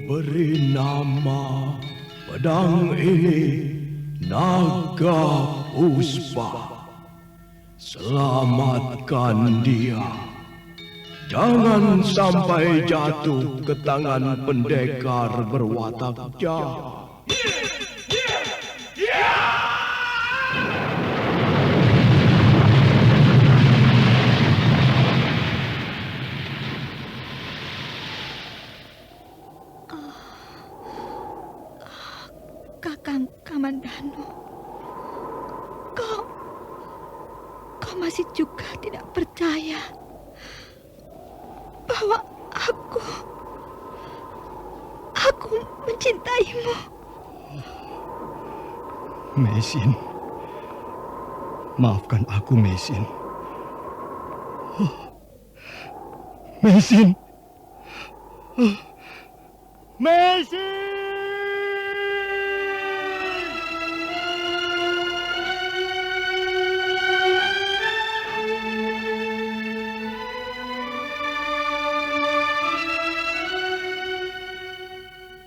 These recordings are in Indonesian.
Beri nama pedang ini Naga Puspa. Selamatkan dia. Jangan sampai jatuh ke tangan pendekar berwatak jahat. Kakang Kamandanu, kau masih juga tidak percaya bahwa aku mencintaimu. Meisin, maafkan aku, Meisin. Meisin, Meisin.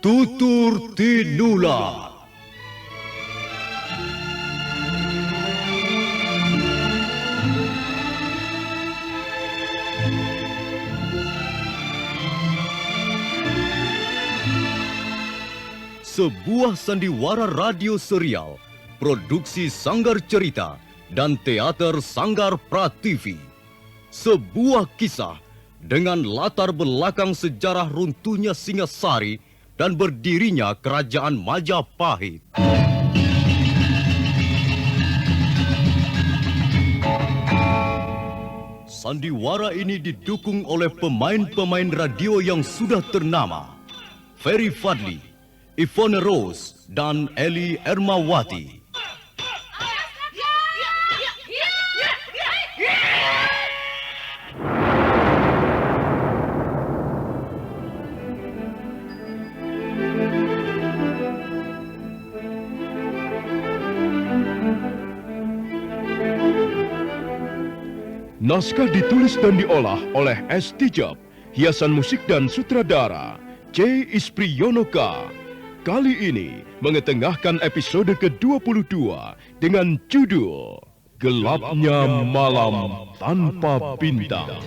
Tutur Tinula. Sebuah sandiwara radio serial, produksi Sanggar Cerita dan Teater Sanggar Prativi. Sebuah kisah dengan latar belakang sejarah runtuhnya Singasari dan berdirinya Kerajaan Majapahit. Sandiwara ini didukung oleh pemain-pemain radio yang sudah ternama. Ferry Fadli, Ivone Rose, dan Eli Ermawati. Naskah ditulis dan diolah oleh S. Tijab, hiasan musik dan sutradara C. Ispriyonoka. Kali ini mengetengahkan episode ke-22 dengan judul Gelapnya Malam Tanpa Bintang.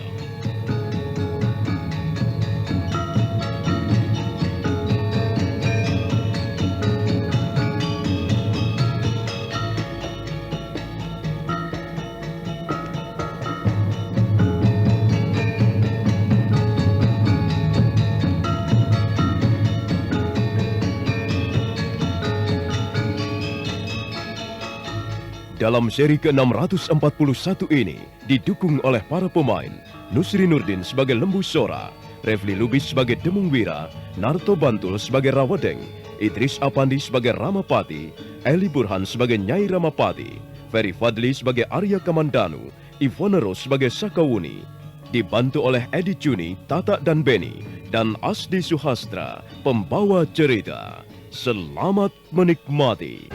Dalam seri ke-641 ini didukung oleh para pemain Nusri Nurdin sebagai Lembu Sora, Refli Lubis sebagai Demung Wira, Narto Bantul sebagai Rawedeng, Idris Apandi sebagai Ramapati, Eli Burhan sebagai Nyai Ramapati, Ferry Fadli sebagai Arya Kamandanu, Ivone Rose sebagai Sakawuni, dibantu oleh Edi Juni, Tata dan Beni, dan Asdi Suhastra, pembawa cerita. Selamat menikmati.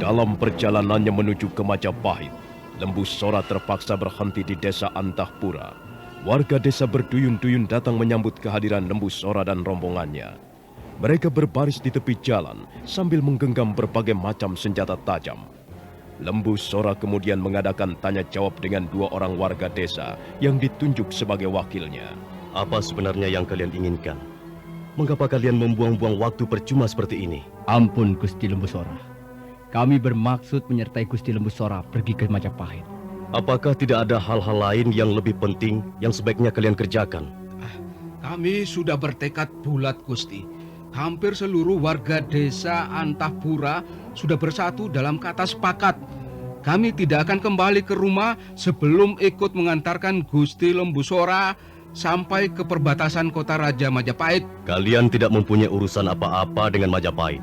Dalam perjalanannya menuju ke Majapahit, Lembu Sora terpaksa berhenti di desa Antahpura. Warga desa berduyun-duyun datang menyambut kehadiran Lembu Sora dan rombongannya. Mereka berbaris di tepi jalan sambil menggenggam berbagai macam senjata tajam. Lembu Sora kemudian mengadakan tanya jawab dengan dua orang warga desa yang ditunjuk sebagai wakilnya. Apa sebenarnya yang kalian inginkan? Mengapa kalian membuang-buang waktu percuma seperti ini? Ampun Gusti Lembu Sora. Kami bermaksud menyertai Gusti Lembu Sora pergi ke Majapahit. Apakah tidak ada hal-hal lain yang lebih penting yang sebaiknya kalian kerjakan? Kami sudah bertekad bulat, Gusti. Hampir seluruh warga desa Antahpura sudah bersatu dalam kata sepakat. Kami tidak akan kembali ke rumah sebelum ikut mengantarkan Gusti Lembu Sora sampai ke perbatasan kota Raja Majapahit. Kalian tidak mempunyai urusan apa-apa dengan Majapahit.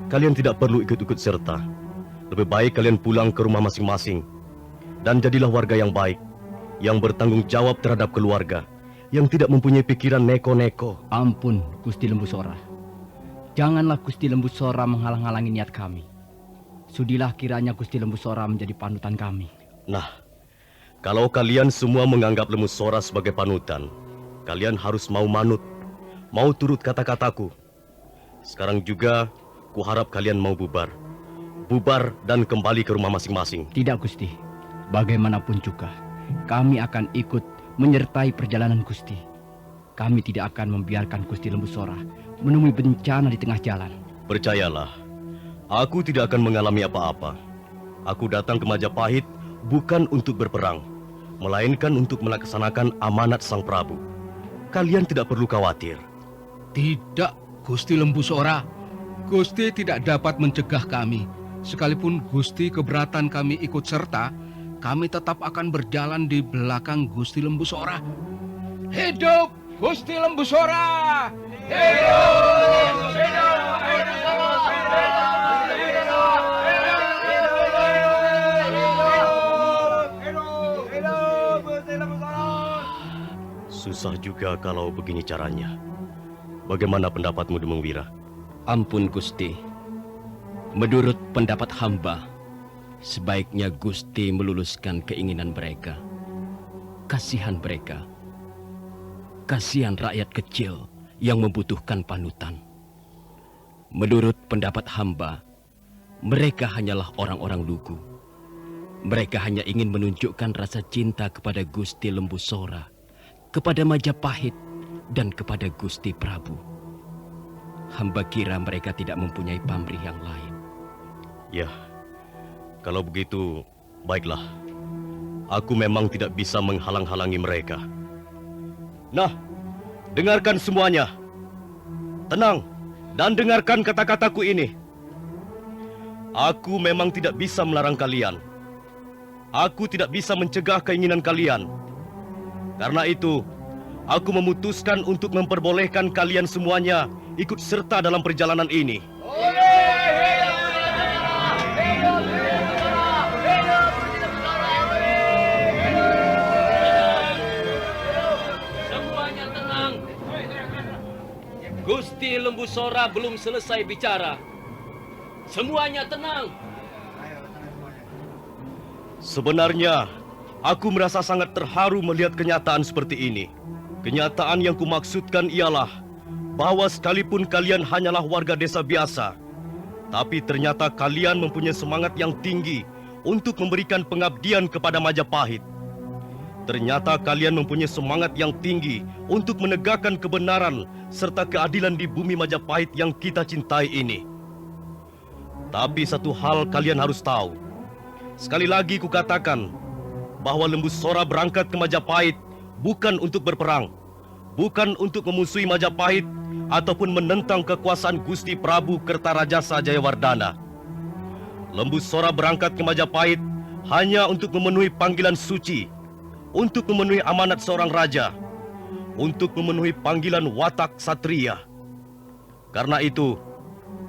Kalian tidak perlu ikut-ikut serta. Lebih baik kalian pulang ke rumah masing-masing. Dan jadilah warga yang baik, yang bertanggung jawab terhadap keluarga, yang tidak mempunyai pikiran neko-neko. Ampun, Gusti Lembu Sora. Janganlah Gusti Lembu Sora menghalang-halangi niat kami. Sudilah kiranya Gusti Lembu Sora menjadi panutan kami. Nah, kalau kalian semua menganggap Lembu Sora sebagai panutan, kalian harus mau manut, mau turut kata-kataku. Sekarang juga, kuharap kalian mau bubar. Bubar dan kembali ke rumah masing-masing. Tidak, Gusti. Bagaimanapun juga, kami akan ikut menyertai perjalanan Gusti. Kami tidak akan membiarkan Gusti Lembu Sora menemui bencana di tengah jalan. Percayalah, aku tidak akan mengalami apa-apa. Aku datang ke Majapahit bukan untuk berperang, melainkan untuk melaksanakan amanat Sang Prabu. Kalian tidak perlu khawatir. Tidak, Gusti Lembu Sora. Gusti tidak dapat mencegah kami. Sekalipun Gusti keberatan kami ikut serta, kami tetap akan berjalan di belakang Gusti Lembu Sora. Hidup Gusti Lembu Sora! Hidup! Susah juga kalau begini caranya. Bagaimana pendapatmu, Demung Wira? Ampun Gusti, menurut pendapat hamba, sebaiknya Gusti meluluskan keinginan mereka. Kasihan mereka. Kasihan rakyat kecil yang membutuhkan panutan. Menurut pendapat hamba, mereka hanyalah orang-orang lugu. Mereka hanya ingin menunjukkan rasa cinta kepada Gusti Lembu Sora, kepada Majapahit, dan kepada Gusti Prabu. Hamba kira mereka tidak mempunyai pamrih yang lain. Ya, kalau begitu, baiklah. Aku memang tidak bisa menghalang-halangi mereka. Nah, dengarkan semuanya. Tenang, dan dengarkan kata-kataku ini. Aku memang tidak bisa melarang kalian. Aku tidak bisa mencegah keinginan kalian. Karena itu, aku memutuskan untuk memperbolehkan kalian semuanya ikut serta dalam perjalanan ini. Semuanya tenang. Gusti Lembu Sora belum selesai bicara. Semuanya tenang. Sebenarnya, aku merasa sangat terharu melihat kenyataan seperti ini. Kenyataan yang kumaksudkan ialah bahwa sekalipun kalian hanyalah warga desa biasa, tapi ternyata kalian mempunyai semangat yang tinggi untuk memberikan pengabdian kepada Majapahit. Ternyata kalian mempunyai semangat yang tinggi untuk menegakkan kebenaran serta keadilan di bumi Majapahit yang kita cintai ini. Tapi satu hal kalian harus tahu. Sekali lagi kukatakan bahwa Lembu Sora berangkat ke Majapahit bukan untuk berperang, bukan untuk memusuhi Majapahit ataupun menentang kekuasaan Gusti Prabu Kertarajasa Jayawardana. Lembu Sora berangkat ke Majapahit hanya untuk memenuhi panggilan suci, untuk memenuhi amanat seorang raja, untuk memenuhi panggilan watak satria. Karena itu,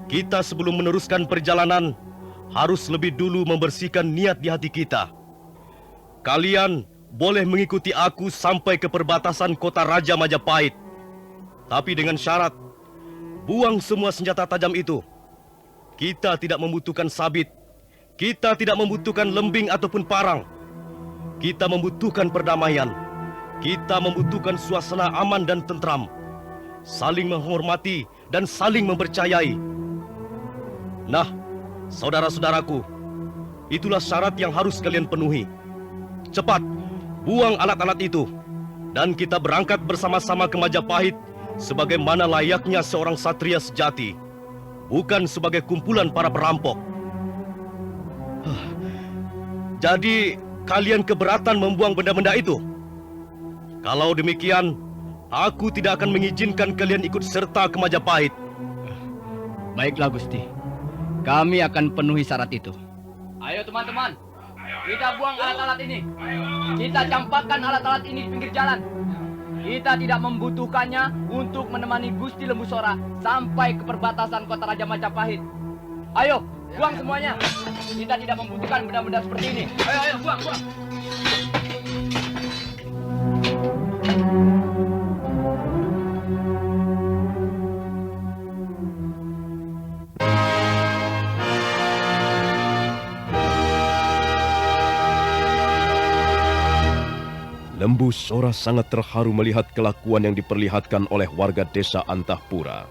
kita sebelum meneruskan perjalanan harus lebih dulu membersihkan niat di hati kita. Kalian boleh mengikuti aku sampai ke perbatasan kota Raja Majapahit. Tapi dengan syarat, buang semua senjata tajam itu. Kita tidak membutuhkan sabit. Kita tidak membutuhkan lembing ataupun parang. Kita membutuhkan perdamaian. Kita membutuhkan suasana aman dan tentram. Saling menghormati dan saling mempercayai. Nah, saudara-saudaraku, itulah syarat yang harus kalian penuhi. Cepat, buang alat-alat itu. Dan kita berangkat bersama-sama ke Majapahit sebagaimana layaknya seorang satria sejati, bukan sebagai kumpulan para perampok. Jadi, kalian keberatan membuang benda-benda itu? Kalau demikian, aku tidak akan mengizinkan kalian ikut serta ke Majapahit. Baiklah Gusti, kami akan penuhi syarat itu. Ayo teman-teman, kita buang alat-alat ini. Kita campakkan alat-alat ini di pinggir jalan. Kita tidak membutuhkannya untuk menemani Gusti Lembu Sora sampai ke perbatasan kota Raja Majapahit. Ayo, buang semuanya. Kita tidak membutuhkan benda-benda seperti ini. Ayo, buang. Lembu Sora sangat terharu melihat kelakuan yang diperlihatkan oleh warga desa Antahpura.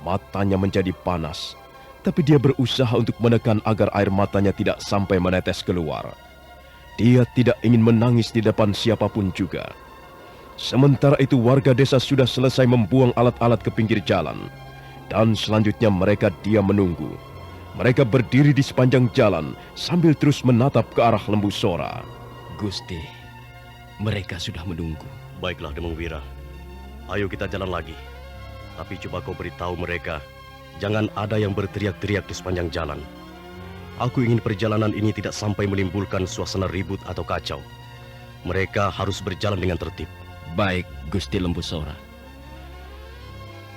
Matanya menjadi panas, tapi dia berusaha untuk menekan agar air matanya tidak sampai menetes keluar. Dia tidak ingin menangis di depan siapapun juga. Sementara itu warga desa sudah selesai membuang alat-alat ke pinggir jalan. Dan selanjutnya mereka diam menunggu. Mereka berdiri di sepanjang jalan sambil terus menatap ke arah Lembu Sora. Gusti, mereka sudah menunggu. Baiklah Demung Wira, ayo kita jalan lagi. Tapi coba kau beritahu mereka, jangan ada yang berteriak-teriak di sepanjang jalan. Aku ingin perjalanan ini tidak sampai menimbulkan suasana ribut atau kacau. Mereka harus berjalan dengan tertib. Baik, Gusti Lembu Sora.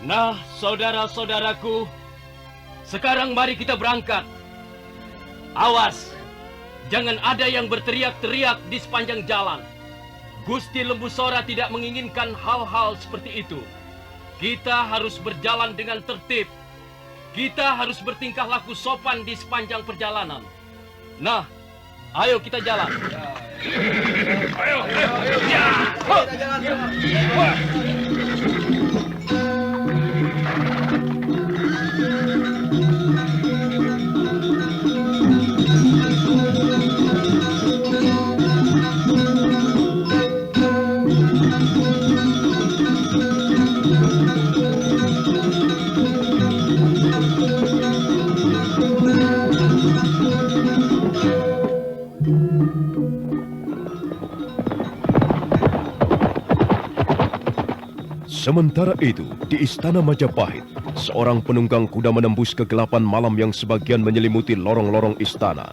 Nah, saudara-saudaraku, sekarang mari kita berangkat. Awas, jangan ada yang berteriak-teriak di sepanjang jalan. Gusti Lembu Sora tidak menginginkan hal-hal seperti itu. Kita harus berjalan dengan tertib. Kita harus bertingkah laku sopan di sepanjang perjalanan. Nah, ayo kita jalan. Ayo. Sementara itu, di Istana Majapahit, seorang penunggang kuda menembus kegelapan malam yang sebagian menyelimuti lorong-lorong istana.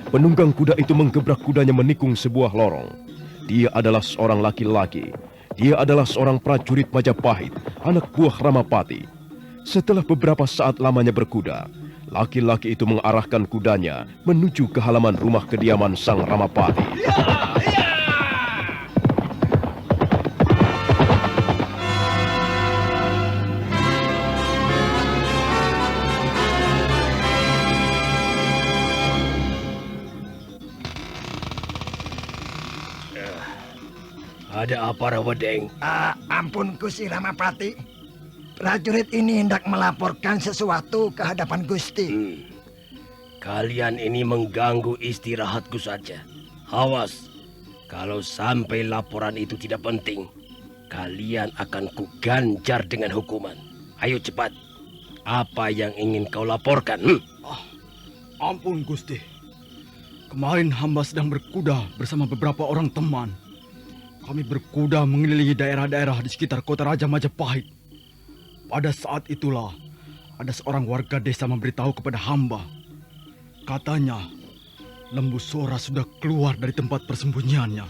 Penunggang kuda itu menggebrak kudanya menikung sebuah lorong. Dia adalah seorang laki-laki. Dia adalah seorang prajurit Majapahit, anak buah Ramapati. Setelah beberapa saat lamanya berkuda, laki-laki itu mengarahkan kudanya menuju ke halaman rumah kediaman sang Ramapati. Ada apa, Rawedeng? Ampun Gusti Ramapati. Prajurit ini hendak melaporkan sesuatu ke hadapan Gusti. Kalian ini mengganggu istirahatku saja. Awas, kalau sampai laporan itu tidak penting, kalian akan kuganjar dengan hukuman. Ayo cepat, apa yang ingin kau laporkan? Ampun Gusti. Kemarin hamba sedang berkuda bersama beberapa orang teman. Kami berkuda mengelilingi daerah-daerah di sekitar kota Raja Majapahit. Pada saat itulah, ada seorang warga desa memberitahu kepada hamba. Katanya, Lembu Sora sudah keluar dari tempat persembunyiannya.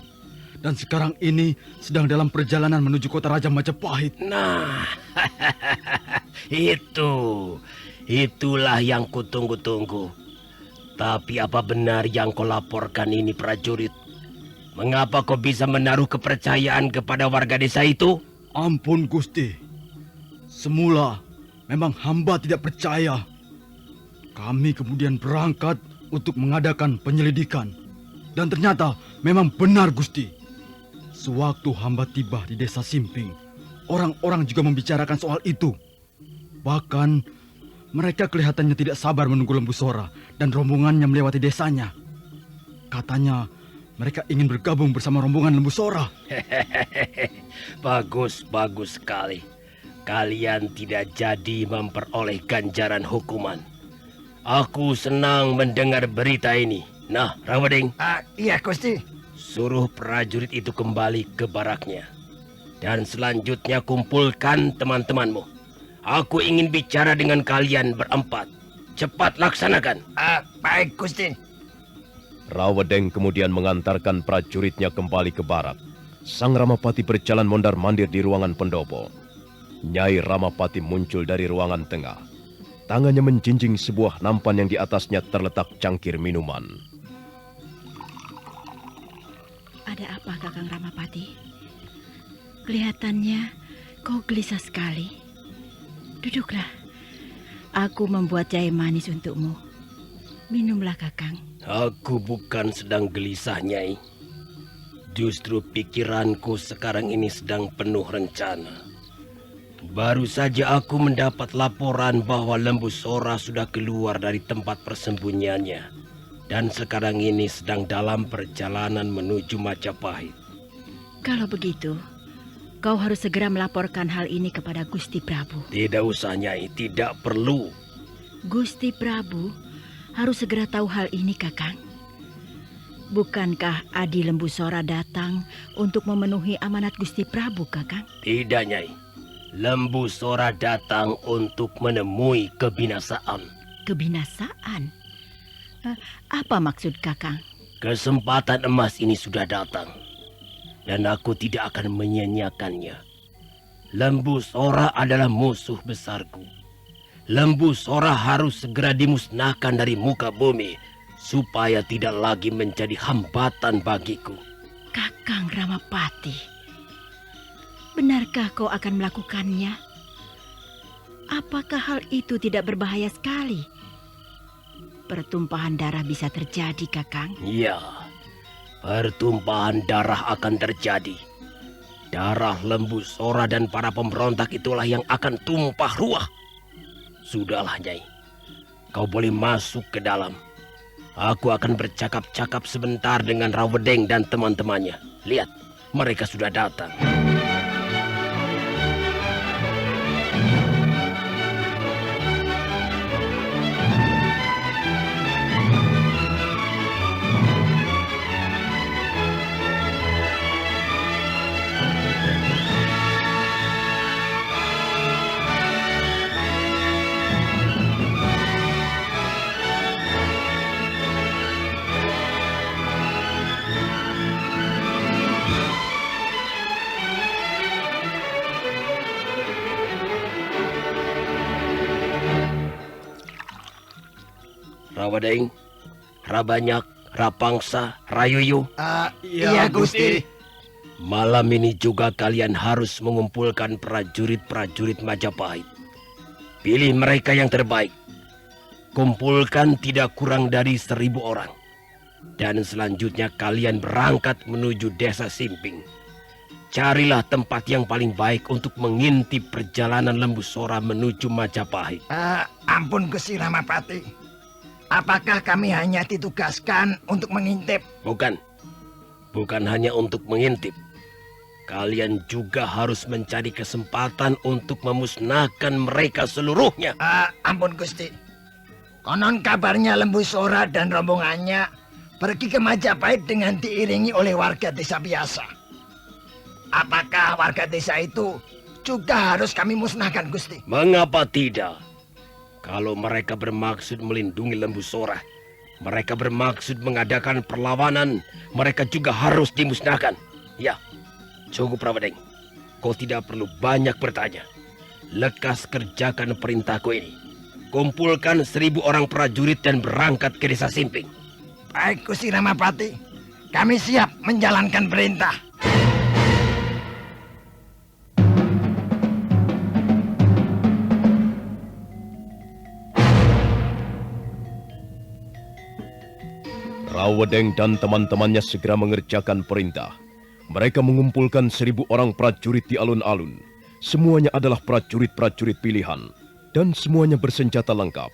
Dan sekarang ini sedang dalam perjalanan menuju kota Raja Majapahit. Nah, itulah yang kutunggu-tunggu. Tapi apa benar yang kau laporkan ini, prajurit? Mengapa kau bisa menaruh kepercayaan kepada warga desa itu? Ampun Gusti. Semula memang hamba tidak percaya. Kami kemudian berangkat untuk mengadakan penyelidikan. Dan ternyata memang benar Gusti. Sewaktu hamba tiba di desa Simping, orang-orang juga membicarakan soal itu. Bahkan mereka kelihatannya tidak sabar menunggu Lembu Sora dan rombongannya melewati desanya. Katanya mereka ingin bergabung bersama rombongan Lembu Sora. Bagus sekali. Kalian tidak jadi memperoleh ganjaran hukuman. Aku senang mendengar berita ini. Nah, Rawedeng. Iya Gusti. Suruh prajurit itu kembali ke baraknya. Dan selanjutnya kumpulkan teman-temanmu. Aku ingin bicara dengan kalian berempat. Cepat laksanakan. Baik Gusti. Rawedeng kemudian mengantarkan prajuritnya kembali ke barak. Sang Ramapati berjalan mondar-mandir di ruangan pendopo. Nyai Ramapati muncul dari ruangan tengah. Tangannya menjinjing sebuah nampan yang di atasnya terletak cangkir minuman. Ada apa, Kakang Ramapati? Kelihatannya kau gelisah sekali. Duduklah. Aku membuat jahe manis untukmu. Minumlah, Kakang. Aku bukan sedang gelisah, Nyai. Justru pikiranku sekarang ini sedang penuh rencana. Baru saja aku mendapat laporan bahwa Lembu Sora sudah keluar dari tempat persembunyiannya dan sekarang ini sedang dalam perjalanan menuju Majapahit. Kalau begitu, kau harus segera melaporkan hal ini kepada Gusti Prabu. Tidak usah, Nyai, tidak perlu. Gusti Prabu harus segera tahu hal ini, Kakang. Bukankah Adi Lembu Sora datang untuk memenuhi amanat Gusti Prabu, Kakang? Tidak, Nyai. Lembu Sora datang untuk menemui kebinasaan. Kebinasaan? Apa maksud Kakang? Kesempatan emas ini sudah datang. Dan aku tidak akan menyia-nyiakannya. Lembu Sora adalah musuh besarku. Lembu Sora harus segera dimusnahkan dari muka bumi supaya tidak lagi menjadi hambatan bagiku. Kakang Ramapati, benarkah kau akan melakukannya? Apakah hal itu tidak berbahaya sekali? Pertumpahan darah bisa terjadi, Kakang. Ya, pertumpahan darah akan terjadi. Darah Lembu Sora dan para pemberontak itulah yang akan tumpah ruah. Sudahlah, Nyai. Kau boleh masuk ke dalam. Aku akan bercakap-cakap sebentar dengan Rawedeng dan teman-temannya. Lihat, mereka sudah datang. Rawedeng, Rabanyak, Rapangsa, Rayuyu. Iya, Gusti. Malam ini juga kalian harus mengumpulkan prajurit-prajurit Majapahit. Pilih mereka yang terbaik. Kumpulkan tidak kurang dari 1.000 orang. Dan selanjutnya kalian berangkat menuju desa Simping. Carilah tempat yang paling baik untuk mengintip perjalanan Lembu Sora menuju Majapahit. Ampun, Gusti Ramapati. Apakah kami hanya ditugaskan untuk mengintip? Bukan. Bukan hanya untuk mengintip. Kalian juga harus mencari kesempatan untuk memusnahkan mereka seluruhnya. Ampun, Gusti. Konon kabarnya Lembu Sora dan rombongannya pergi ke Majapahit dengan diiringi oleh warga desa biasa. Apakah warga desa itu juga harus kami musnahkan, Gusti? Mengapa tidak? Kalau mereka bermaksud melindungi Lembu Sora, mereka bermaksud mengadakan perlawanan, mereka juga harus dimusnahkan. Ya, cukup Rawedeng. Kau tidak perlu banyak bertanya. Lekas kerjakan perintahku ini. Kumpulkan 1.000 orang prajurit dan berangkat ke desa Simping. Baik, Gusti Ramapati. Kami siap menjalankan perintah. Rawedeng dan teman-temannya segera mengerjakan perintah. Mereka mengumpulkan 1.000 orang prajurit di alun-alun. Semuanya adalah prajurit-prajurit pilihan. Dan semuanya bersenjata lengkap.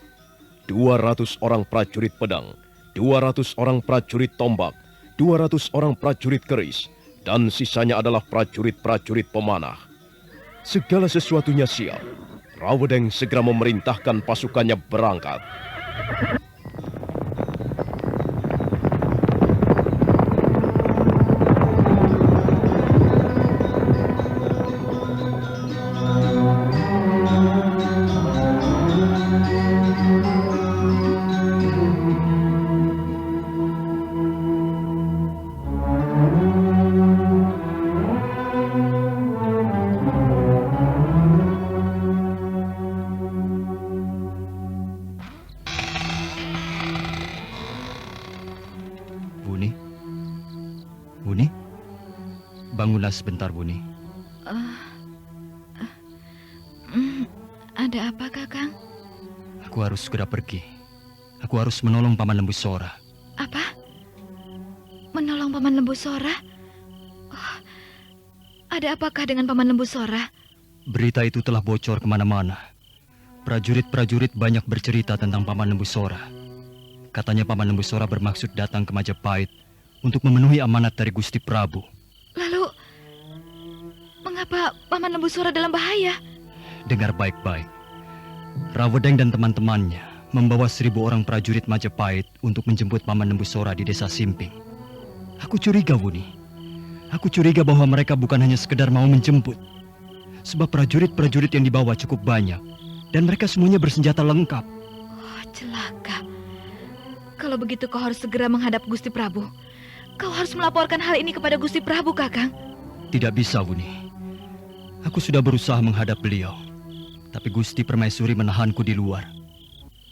200 orang prajurit pedang, 200 orang prajurit tombak, 200 orang prajurit keris, dan sisanya adalah prajurit-prajurit pemanah. Segala sesuatunya siap. Rawedeng segera memerintahkan pasukannya berangkat. Bangunlah sebentar, Buni. Ada apa, Kakang? Aku harus segera pergi. Aku harus menolong Paman Lembu Sora. Apa? Menolong Paman Lembu Sora? Oh, ada apakah dengan Paman Lembu Sora? Berita itu telah bocor kemana-mana. Prajurit-prajurit banyak bercerita tentang Paman Lembu Sora. Katanya Paman Lembu Sora bermaksud datang ke Majapahit untuk memenuhi amanat dari Gusti Prabu. Lalu, mengapa Paman Lembu Sora dalam bahaya? Dengar baik-baik. Rawedeng dan teman-temannya membawa 1000 orang prajurit Majapahit untuk menjemput Paman Lembu Sora di desa Simping. Aku curiga, Wuni. Aku curiga bahwa mereka bukan hanya sekedar mau menjemput. Sebab prajurit-prajurit yang dibawa cukup banyak. Dan mereka semuanya bersenjata lengkap. Oh, celaka. Kalau begitu kau harus segera menghadap Gusti Prabu. Kau harus melaporkan hal ini kepada Gusti Prabu, Kakang. Tidak bisa, Wuni. Aku sudah berusaha menghadap beliau. Tapi Gusti Permaisuri menahanku di luar.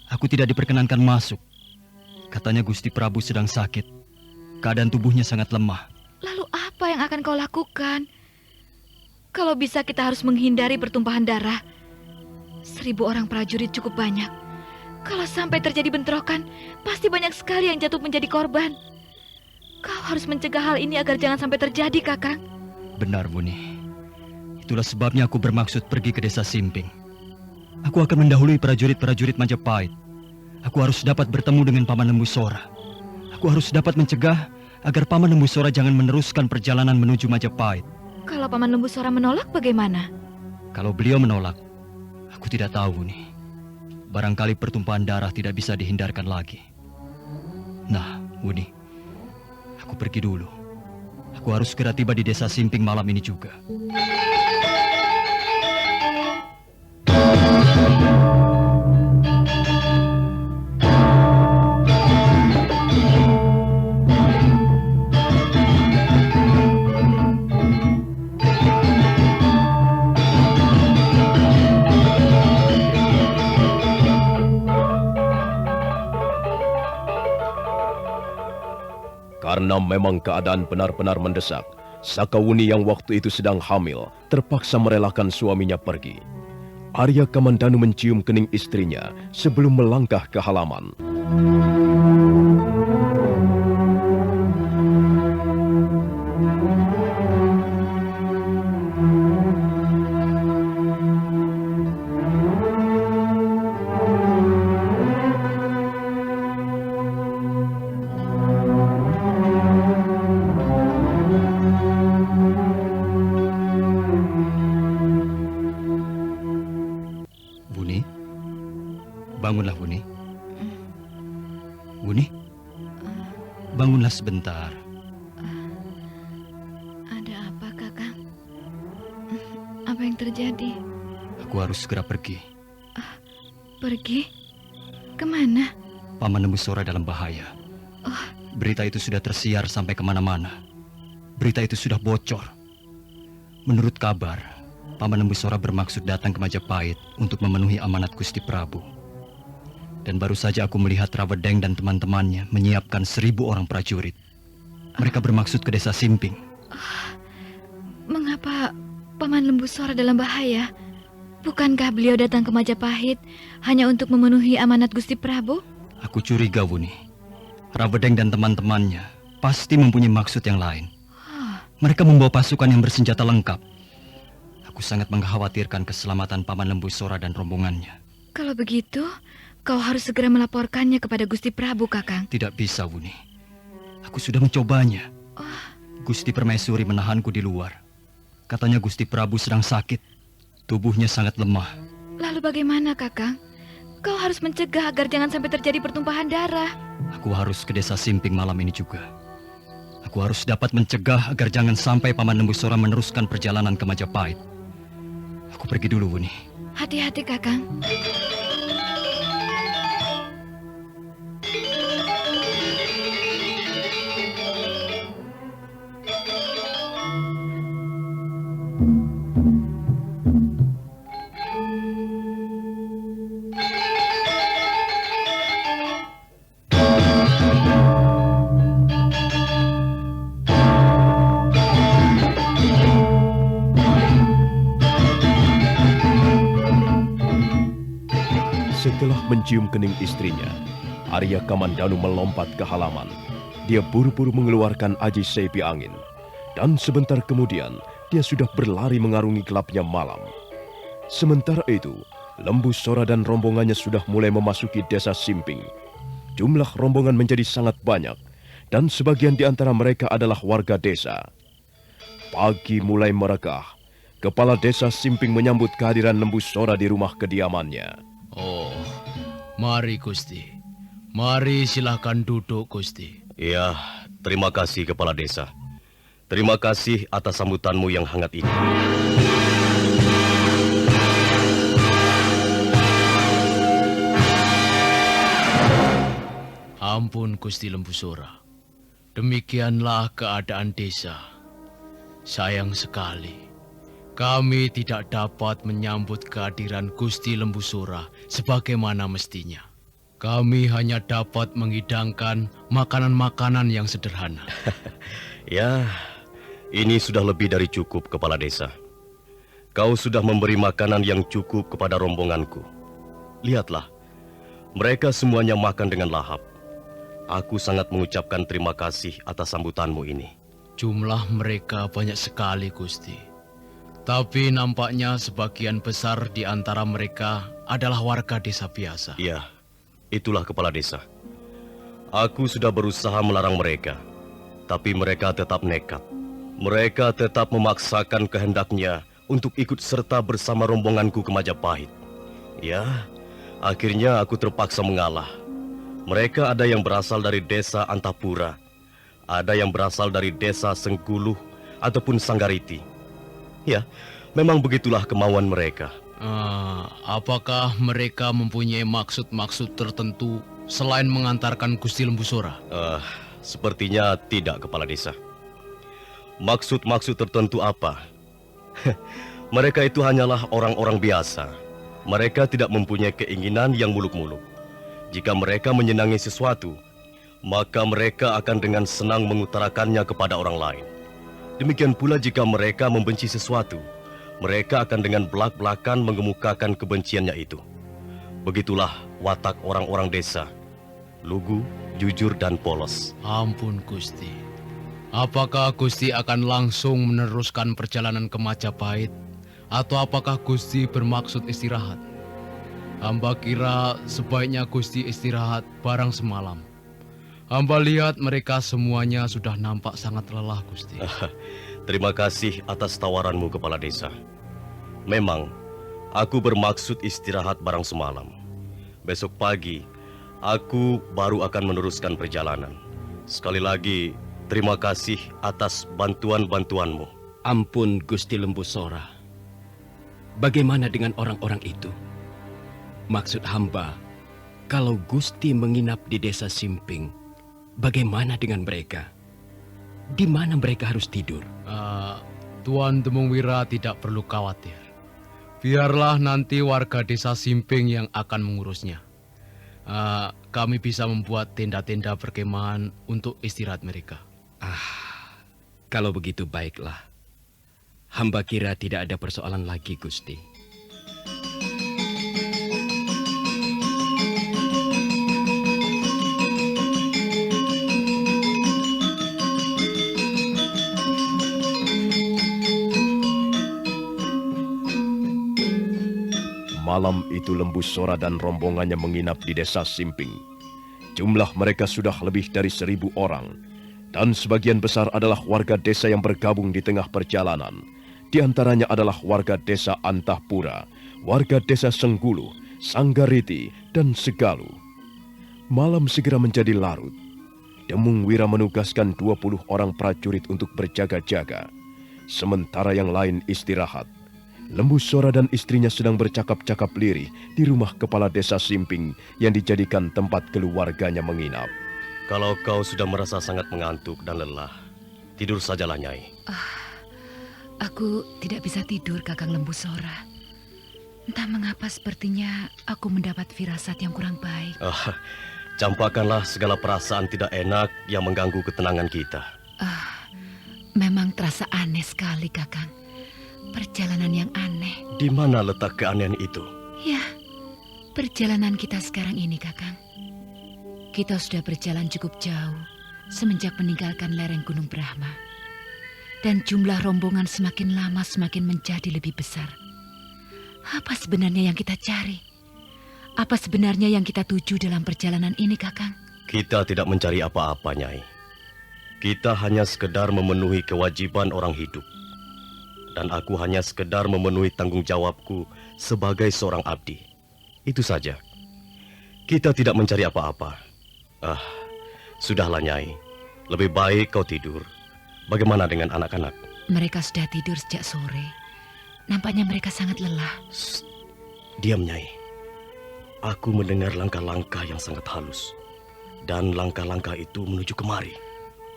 Aku tidak diperkenankan masuk. Katanya Gusti Prabu sedang sakit. Keadaan tubuhnya sangat lemah. Lalu apa yang akan kau lakukan? Kalau bisa kita harus menghindari pertumpahan darah. 1000 orang prajurit cukup banyak. Kalau sampai terjadi bentrokan, pasti banyak sekali yang jatuh menjadi korban. Kau harus mencegah hal ini agar jangan sampai terjadi, Kakang. Benar, Wuni. Itulah sebabnya aku bermaksud pergi ke desa Simping. Aku akan mendahului prajurit-prajurit Majapahit. Aku harus dapat bertemu dengan Paman Lembu Sora. Aku harus dapat mencegah agar Paman Lembu Sora jangan meneruskan perjalanan menuju Majapahit. Kalau Paman Lembu Sora menolak, bagaimana? Kalau beliau menolak, aku tidak tahu nih. Barangkali pertumpahan darah tidak bisa dihindarkan lagi. Nah, Wuni, aku pergi dulu. Aku harus segera tiba di desa Simping malam ini juga. Karena memang keadaan benar-benar mendesak, Sakawuni yang waktu itu sedang hamil terpaksa merelakan suaminya pergi. Arya Kamandanu mencium kening istrinya sebelum melangkah ke halaman. Wuni, bangunlah Wuni. Wuni, bangunlah sebentar. Ada apa, Kakang? Apa yang terjadi? Aku harus segera pergi. Pergi? Kemana? Paman Lembu Sora dalam bahaya. Berita itu sudah tersiar sampai kemana-mana. Berita itu sudah bocor. Menurut kabar, Paman Lembu Sora bermaksud datang ke Majapahit untuk memenuhi amanat Gusti Prabu. Dan baru saja aku melihat Rawedeng dan teman-temannya menyiapkan 1000 orang prajurit. Mereka bermaksud ke desa Simping. Mengapa Paman Lembu Sora dalam bahaya? Bukankah beliau datang ke Majapahit hanya untuk memenuhi amanat Gusti Prabu? Aku curiga, Wuni. Rawedeng dan teman-temannya pasti mempunyai maksud yang lain. Mereka membawa pasukan yang bersenjata lengkap. Aku sangat mengkhawatirkan keselamatan Paman Lembu Sora dan rombongannya. Kalau begitu, kau harus segera melaporkannya kepada Gusti Prabu, Kakang. Tidak bisa, Wuni. Aku sudah mencobanya. Gusti Permaisuri menahanku di luar. Katanya Gusti Prabu sedang sakit. Tubuhnya sangat lemah. Lalu bagaimana, Kakang? Kau harus mencegah agar jangan sampai terjadi pertumpahan darah. Aku harus ke desa Simping malam ini juga. Aku harus dapat mencegah agar jangan sampai Paman Lembu Sora meneruskan perjalanan ke Majapahit. Aku pergi dulu, Wuni. Hati-hati, Kakang. Setelah mencium kening istrinya, Arya Kamandanu melompat ke halaman. Dia buru-buru mengeluarkan aji sepi angin. Dan sebentar kemudian, dia sudah berlari mengarungi gelapnya malam. Sementara itu, Lembu Sora dan rombongannya sudah mulai memasuki desa Simping. Jumlah rombongan menjadi sangat banyak, dan sebagian di antara mereka adalah warga desa. Pagi mulai merekah. Kepala desa Simping menyambut kehadiran Lembu Sora di rumah kediamannya. Oh, mari Gusti. Mari silakan duduk Gusti. Ya, terima kasih Kepala Desa. Terima kasih atas sambutanmu yang hangat ini. Ampun Gusti Lembu Sora. Demikianlah keadaan desa. Sayang sekali, kami tidak dapat menyambut kehadiran Gusti Lembu Sora sebagaimana mestinya. Kami hanya dapat menghidangkan makanan-makanan yang sederhana. Ya, ini sudah lebih dari cukup, Kepala Desa. Kau sudah memberi makanan yang cukup kepada rombonganku. Lihatlah, mereka semuanya makan dengan lahap. Aku sangat mengucapkan terima kasih atas sambutanmu ini. Jumlah mereka banyak sekali, Gusti. Tapi nampaknya sebagian besar di antara mereka adalah warga desa biasa. Iya, itulah Kepala Desa. Aku sudah berusaha melarang mereka, tapi mereka tetap nekat. Mereka tetap memaksakan kehendaknya untuk ikut serta bersama rombonganku ke Majapahit. Ya, akhirnya aku terpaksa mengalah. Mereka ada yang berasal dari desa Antapura, ada yang berasal dari desa Sengguluh ataupun Sanggariti. Ya, memang begitulah kemauan mereka. Apakah mereka mempunyai maksud-maksud tertentu selain mengantarkan Gusti Lembu Sora? Sepertinya tidak, Kepala Desa. Maksud-maksud tertentu apa? Mereka itu hanyalah orang-orang biasa. Mereka tidak mempunyai keinginan yang muluk-muluk. Jika mereka menyenangi sesuatu, maka mereka akan dengan senang mengutarakannya kepada orang lain. Demikian pula jika mereka membenci sesuatu, mereka akan dengan belak-belakan mengemukakan kebenciannya itu. Begitulah watak orang-orang desa. Lugu, jujur, dan polos. Ampun Gusti. Apakah Gusti akan langsung meneruskan perjalanan ke Majapahit? Atau apakah Gusti bermaksud istirahat? Hamba kira sebaiknya Gusti istirahat barang semalam. Hamba lihat mereka semuanya sudah nampak sangat lelah, Gusti. Terima kasih atas tawaranmu, Kepala Desa. Memang, aku bermaksud istirahat barang semalam. Besok pagi, aku baru akan meneruskan perjalanan. Sekali lagi, terima kasih atas bantuan-bantuanmu. Ampun Gusti Lembu Sora. Bagaimana dengan orang-orang itu? Maksud hamba, kalau Gusti menginap di desa Simping, bagaimana dengan mereka? Di mana mereka harus tidur? Tuan Temungwira tidak perlu khawatir. Biarlah nanti warga desa Simping yang akan mengurusnya. Kami bisa membuat tenda-tenda perkemahan untuk istirahat mereka. Kalau begitu baiklah. Hamba kira tidak ada persoalan lagi, Gusti. Malam itu Lembu Sora dan rombongannya menginap di desa Simping. Jumlah mereka sudah lebih dari 1.000 orang. Dan sebagian besar adalah warga desa yang bergabung di tengah perjalanan. Di antaranya adalah warga desa Antapura, warga desa Sengguluh, Sanggariti, dan Segalu. Malam segera menjadi larut. Temungwira menugaskan 20 orang prajurit untuk berjaga-jaga. Sementara yang lain istirahat. Lembu Sora dan istrinya sedang bercakap-cakap lirih di rumah kepala desa Simping yang dijadikan tempat keluarganya menginap. Kalau kau sudah merasa sangat mengantuk dan lelah, tidur sajalah, Nyai. Aku tidak bisa tidur, Kakang Lembu Sora. Entah mengapa sepertinya aku mendapat firasat yang kurang baik. Campakkanlah segala perasaan tidak enak yang mengganggu ketenangan kita. Memang terasa aneh sekali, Kakang. Perjalanan yang aneh. Di mana letak keanehan itu? Ya, Perjalanan kita sekarang ini, Kakang. Kita sudah berjalan cukup jauh semenjak meninggalkan lereng Gunung Brahma. Dan jumlah rombongan semakin lama semakin menjadi lebih besar. Apa sebenarnya yang kita cari? Apa sebenarnya yang kita tuju dalam perjalanan ini, Kakang? Kita tidak mencari apa-apa, Nyai. Kita hanya sekedar memenuhi kewajiban orang hidup. Dan aku hanya sekedar memenuhi tanggung jawabku sebagai seorang abdi. Itu saja. Kita tidak mencari apa-apa. Sudahlah, Nyai. Lebih baik kau tidur. Bagaimana dengan anak-anak? Mereka sudah tidur sejak sore. Nampaknya mereka sangat lelah. Diam, Nyai. Aku mendengar langkah-langkah yang sangat halus. Dan langkah-langkah itu menuju kemari.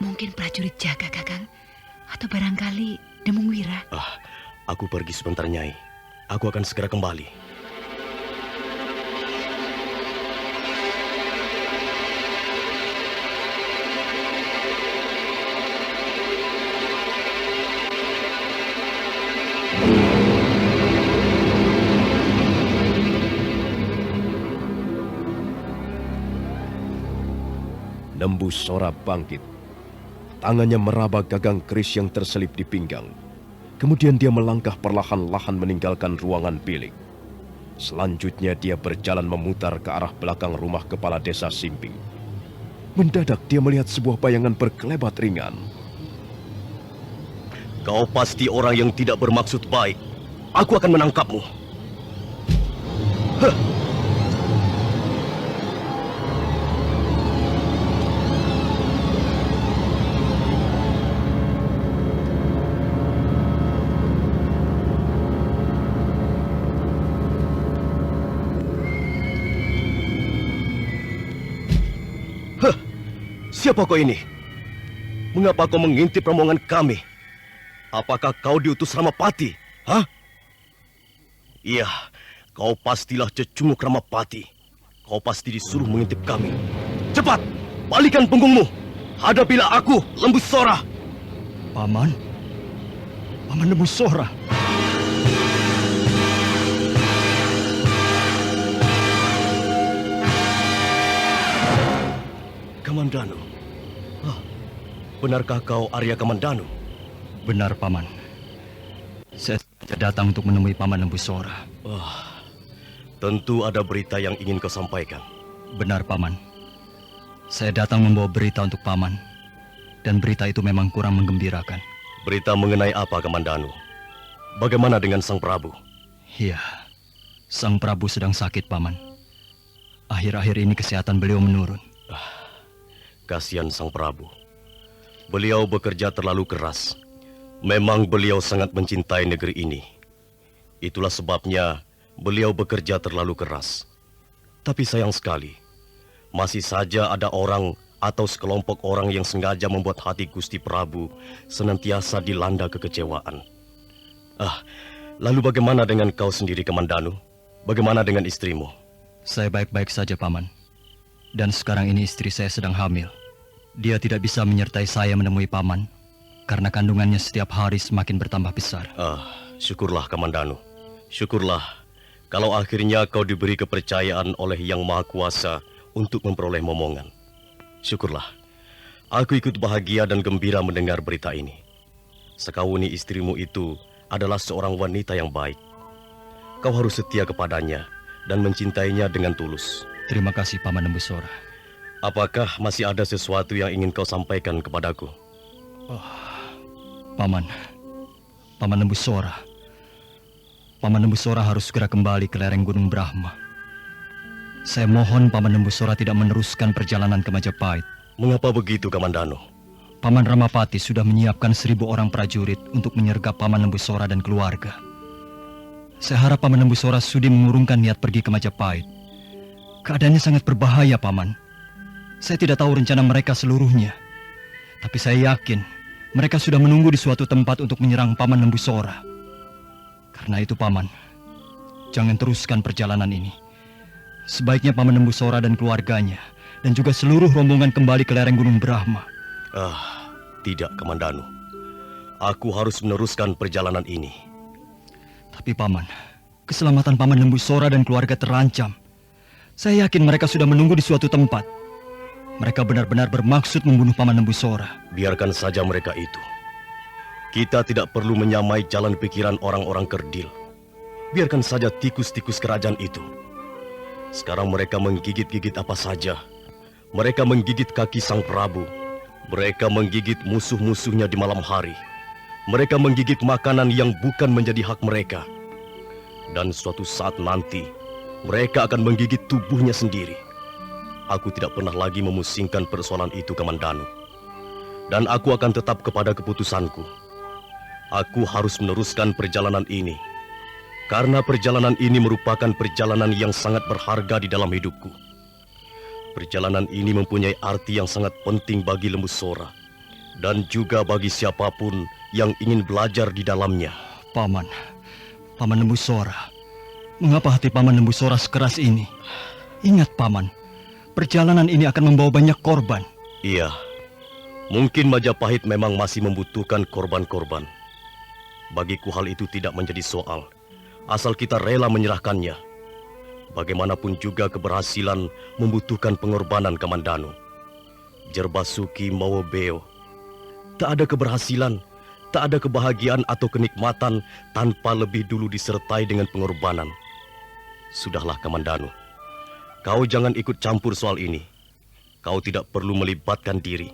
Mungkin prajurit jaga, Kakang. Atau barangkali Demung Wira. Aku pergi sebentar, Nyai. Aku akan segera kembali. Lembu Sora bangkit. Tangannya meraba gagang keris yang terselip di pinggang. Kemudian dia melangkah perlahan-lahan meninggalkan ruangan bilik. Selanjutnya dia berjalan memutar ke arah belakang rumah kepala desa Simping. Mendadak dia melihat sebuah bayangan berkelebat ringan. Kau pasti orang yang tidak bermaksud baik. Aku akan menangkapmu. Siapa kau ini? Mengapa kau mengintip rombongan kami? Apakah kau diutus Ramapati? Hah? Iya, kau pastilah cecunguk Ramapati. Kau pasti disuruh mengintip kami. Cepat, balikan punggungmu. Hadapilah aku, Lembu Sora. Paman? Paman Lembu Sora? Kamandanu. Benarkah kau Arya Kamandanu? Benar, Paman. Saya datang untuk menemui Paman Lembu Sora. Tentu ada berita yang ingin kau sampaikan. Benar, Paman. Saya datang membawa berita untuk Paman. Dan berita itu memang kurang menggembirakan. Berita mengenai apa, Kamandanu? Bagaimana dengan Sang Prabu? Iya, Sang Prabu sedang sakit, Paman. Akhir-akhir ini kesehatan beliau menurun. Kasihan Sang Prabu. Beliau bekerja terlalu keras. Memang beliau sangat mencintai negeri ini. Itulah sebabnya beliau bekerja terlalu keras. Tapi sayang sekali, masih saja ada orang atau sekelompok orang yang sengaja membuat hati Gusti Prabu senantiasa dilanda kekecewaan. Lalu bagaimana dengan kau sendiri, Kamandanu? Bagaimana dengan istrimu? Saya baik-baik saja, Paman. Dan sekarang ini istri saya sedang hamil. Dia tidak bisa menyertai saya menemui Paman karena kandungannya setiap hari semakin bertambah besar. Syukurlah, Kamandanu. Syukurlah kalau akhirnya kau diberi kepercayaan oleh Yang Maha Kuasa untuk memperoleh momongan. Syukurlah. Aku ikut bahagia dan gembira mendengar berita ini. Sekawuni istrimu itu adalah seorang wanita yang baik. Kau harus setia kepadanya dan mencintainya dengan tulus. Terima kasih, Paman Lembu Sora. Apakah masih ada sesuatu yang ingin kau sampaikan kepadaku? Paman Lembu Sora. Paman Lembu Sora harus segera kembali ke lereng Gunung Brahma. Saya mohon Paman Lembu Sora tidak meneruskan perjalanan ke Majapahit. Mengapa begitu, Kamandanu? Paman Ramapati sudah menyiapkan 1.000 orang prajurit untuk menyergap Paman Lembu Sora dan keluarga. Saya harap Paman Lembu Sora sudi mengurungkan niat pergi ke Majapahit. Keadaannya sangat berbahaya, Paman. Saya tidak tahu rencana mereka seluruhnya. Tapi saya yakin mereka sudah menunggu di suatu tempat untuk menyerang Paman Lembu Sora. Karena itu, Paman, jangan teruskan perjalanan ini. Sebaiknya Paman Lembu Sora dan keluarganya dan juga seluruh rombongan kembali ke lereng Gunung Brahma. Tidak, Kamandanu. Aku harus meneruskan perjalanan ini. Tapi, Paman, keselamatan Paman Lembu Sora dan keluarga terancam. Saya yakin mereka sudah menunggu di suatu tempat. Mereka benar-benar bermaksud membunuh Paman Lembusora. Biarkan saja mereka itu. Kita tidak perlu menyamai jalan pikiran orang-orang kerdil. Biarkan saja tikus-tikus kerajaan itu. Sekarang mereka menggigit-gigit apa saja. Mereka menggigit kaki Sang Prabu. Mereka menggigit musuh-musuhnya di malam hari. Mereka menggigit makanan yang bukan menjadi hak mereka. Dan suatu saat nanti, mereka akan menggigit tubuhnya sendiri. Aku tidak pernah lagi memusingkan persoalan itu, Kamandanu. Dan aku akan tetap kepada keputusanku. Aku harus meneruskan perjalanan ini. Karena perjalanan ini merupakan perjalanan yang sangat berharga di dalam hidupku. Perjalanan ini mempunyai arti yang sangat penting bagi Lembusora. Dan juga bagi siapapun yang ingin belajar di dalamnya. Paman Lembusora. Mengapa hati Paman Lembusora sekeras ini? Ingat Paman, perjalanan ini akan membawa banyak korban. Iya, mungkin Majapahit memang masih membutuhkan korban-korban. Bagiku hal itu tidak menjadi soal, asal kita rela menyerahkannya. Bagaimanapun juga keberhasilan membutuhkan pengorbanan, Kamandanu. Jerbasuki Mawobeo. Tak ada keberhasilan, tak ada kebahagiaan atau kenikmatan tanpa lebih dulu disertai dengan pengorbanan. Sudahlah, Kamandanu. Kau jangan ikut campur soal ini. Kau tidak perlu melibatkan diri.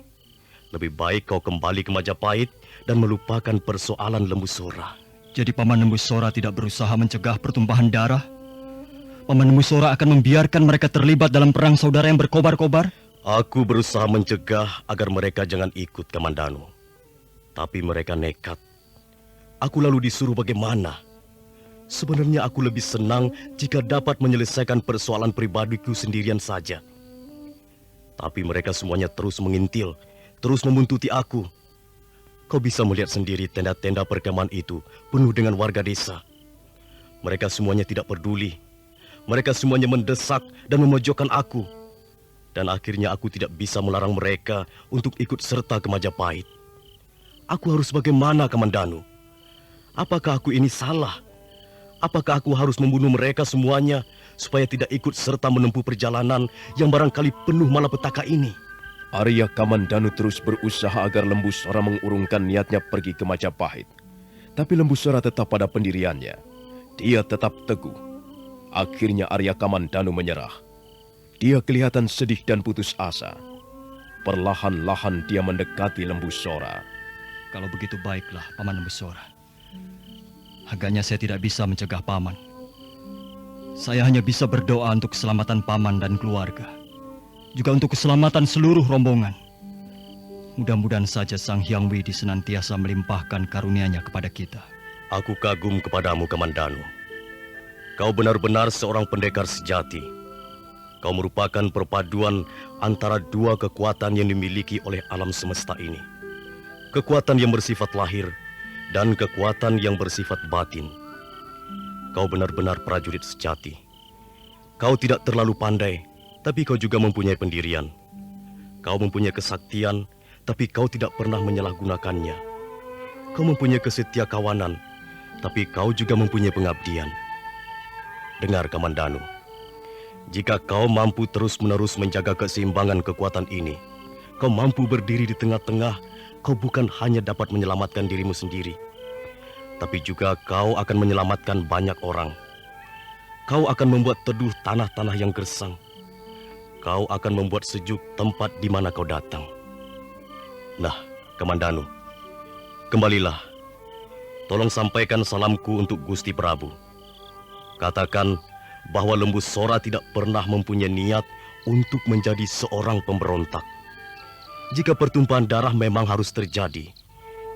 Lebih baik kau kembali ke Majapahit dan melupakan persoalan Lembusora. Jadi Paman Lembusora tidak berusaha mencegah pertumpahan darah? Paman Lembusora akan membiarkan mereka terlibat dalam perang saudara yang berkobar-kobar? Aku berusaha mencegah agar mereka jangan ikut, Kamandanu. Tapi mereka nekat. Aku lalu disuruh bagaimana? Sebenarnya aku lebih senang jika dapat menyelesaikan persoalan pribadiku sendirian saja. Tapi mereka semuanya terus mengintil, terus membuntuti aku. Kau bisa melihat sendiri tenda-tenda perkemahan itu penuh dengan warga desa. Mereka semuanya tidak peduli. Mereka semuanya mendesak dan memojokkan aku. Dan akhirnya aku tidak bisa melarang mereka untuk ikut serta ke Majapahit. Aku harus bagaimana, Kamandanu? Apakah aku ini salah? Apakah aku harus membunuh mereka semuanya supaya tidak ikut serta menempuh perjalanan yang barangkali penuh malapetaka ini? Arya Kamandanu terus berusaha agar Lembusora mengurungkan niatnya pergi ke Majapahit. Tapi Lembusora tetap pada pendiriannya. Dia tetap teguh. Akhirnya Arya Kamandanu menyerah. Dia kelihatan sedih dan putus asa. Perlahan-lahan dia mendekati Lembusora. Kalau begitu baiklah, Paman Lembusora. Agaknya saya tidak bisa mencegah Paman. Saya hanya bisa berdoa untuk keselamatan Paman dan keluarga. Juga untuk keselamatan seluruh rombongan. Mudah-mudahan saja Sang Hyang Widi senantiasa melimpahkan karunia-Nya kepada kita. Aku kagum kepadamu, Kamandanu. Kau benar-benar seorang pendekar sejati. Kau merupakan perpaduan antara dua kekuatan yang dimiliki oleh alam semesta ini. Kekuatan yang bersifat lahir dan kekuatan yang bersifat batin. Kau benar-benar prajurit sejati. Kau tidak terlalu pandai, tapi kau juga mempunyai pendirian. Kau mempunyai kesaktian, tapi kau tidak pernah menyalahgunakannya. Kau mempunyai kesetiakawanan, tapi kau juga mempunyai pengabdian. Dengar, Kamandanu, jika kau mampu terus-menerus menjaga keseimbangan kekuatan ini, kau mampu berdiri di tengah-tengah, kau bukan hanya dapat menyelamatkan dirimu sendiri, tapi juga kau akan menyelamatkan banyak orang. Kau akan membuat teduh tanah-tanah yang gersang. Kau akan membuat sejuk tempat di mana kau datang. Nah, Kamandanu, kembalilah. Tolong sampaikan salamku untuk Gusti Prabu. Katakan bahwa Lembusora tidak pernah mempunyai niat untuk menjadi seorang pemberontak. Jika pertumpahan darah memang harus terjadi,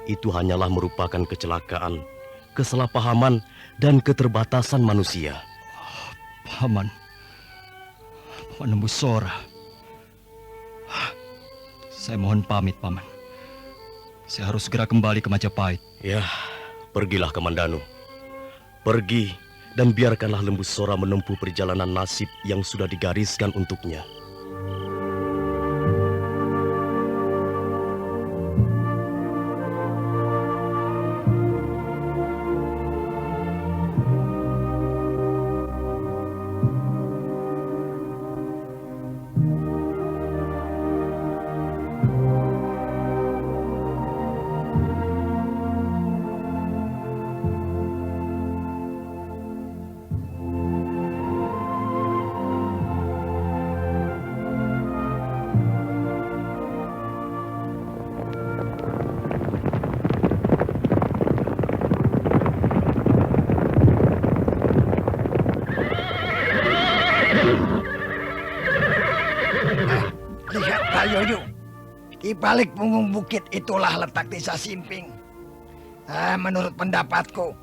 itu hanyalah merupakan kecelakaan, kesalahpahaman, dan keterbatasan manusia. Paman Lembusora. Saya mohon pamit, Paman. Saya harus segera kembali ke Majapahit. Ya, pergilah, Kamandanu. Pergi. Dan biarkanlah Lembusora menempuh perjalanan nasib yang sudah digariskan untuknya. Rayoyo, di balik punggung bukit itulah letak desa Simping. Menurut pendapatku,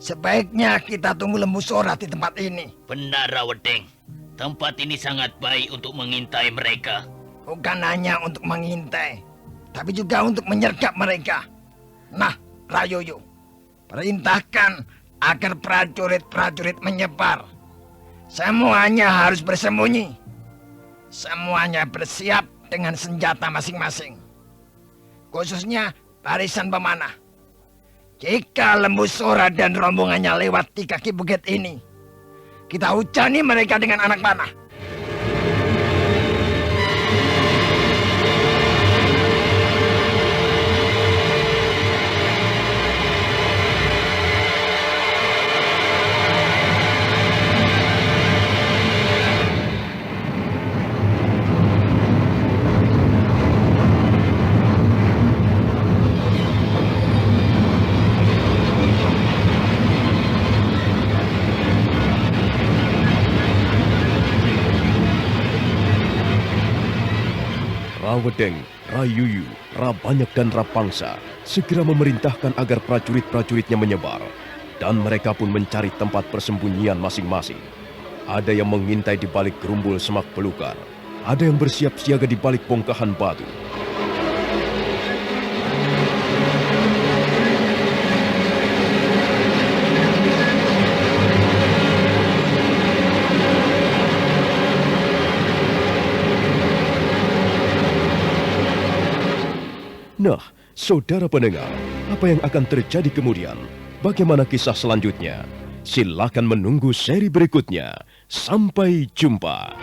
sebaiknya kita tunggu Lembu Sora di tempat ini. Benar, Rawedeng. Tempat ini sangat baik untuk mengintai mereka. Bukan hanya untuk mengintai, tapi juga untuk menyergap mereka. Nah, Rayoyo, perintahkan agar prajurit-prajurit menyebar. Semuanya harus bersembunyi. Semuanya bersiap dengan senjata masing-masing. Khususnya barisan pemanah. Jika Lembu Sora dan rombongannya lewat di kaki bukit ini, kita hujani mereka dengan anak panah. Rawedeng, Rayuyu, Rabanyak dan Rapangsa segera memerintahkan agar prajurit-prajuritnya menyebar. Dan mereka pun mencari tempat persembunyian masing-masing. Ada yang mengintai di balik gerumbul semak belukar. Ada yang bersiap siaga di balik bongkahan batu. Nah, saudara pendengar, apa yang akan terjadi kemudian? Bagaimana kisah selanjutnya? Silakan menunggu seri berikutnya. Sampai jumpa.